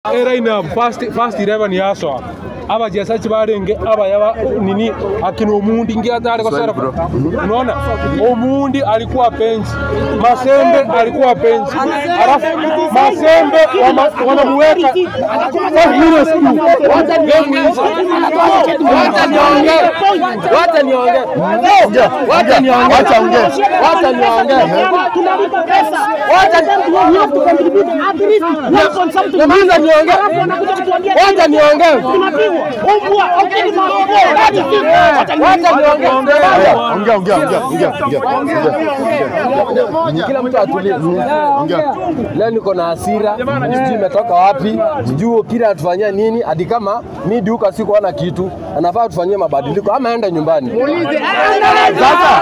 Era ina first 11 yaswa aba jesachi barenge aba yaba nini akina Omundi ngiatari kwa sara unaona Omundi alikuwa penzi Masembe alikuwa penzi alafu Masembe wanamuweka Kila mtu atulie. Leo niko na hasira, sijui imetoka wapi, sijui kila atufanyia nini, hadi kama mimi duka siko ana kitu, anafaa tufanyie mabadiliko ama aende nyumbani. Muulize. Sasa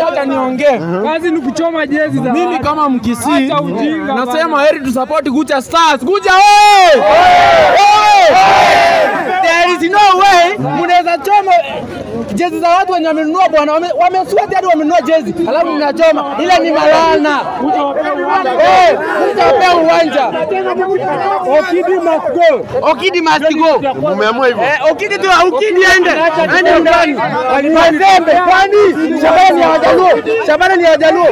hata niongee. Kazi ni kuchoma jezi za. Mimi kama Mkisii nasema heri tu support Gucha Stars. Gucha wewe! There is no way mnaweza choma jezi za watu wenye wamenunua bwana, wameswati hadi wamenunua jezi. Alafu mnachoma. Ile ni malana. Mtapea uwanja. Okidi must go. Mumeamua hivyo. Okidi tu Okidi ende ndani. Mazembe kwani Shabana ni Wajaluo.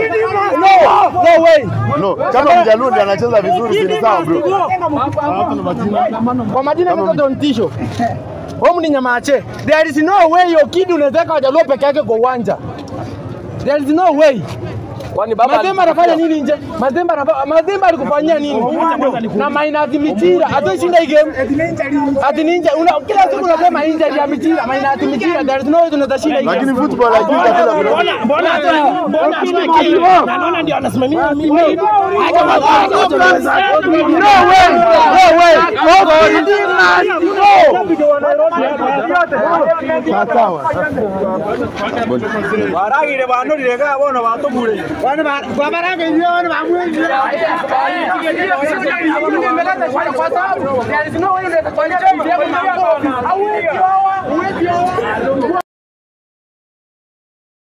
No way. No, kama Mjaluo ndiye anacheza vizuri si sawa bro. Kwa majina mimi ndo Ntisho. Homu ni Nyamache. There is no way Okidi unaweza Wajaluo peke yake kwa uwanja. There is no way. Kwani baba Mazembe anafanya nini nje? Mazembe alikufanyia nini? Na minus Michira. Hata shinda hii game. Ati ninja kila siku unasema injury ya Michira, minus Michira. There is no way tunaweza shinda hii. Lakini football haijui kabisa bro. Mbona naona ndio anasimamia mimi. No way. Baragire bano direga bona batomure bana babarage hiyo bana bamwengi kwa sababu there is no way that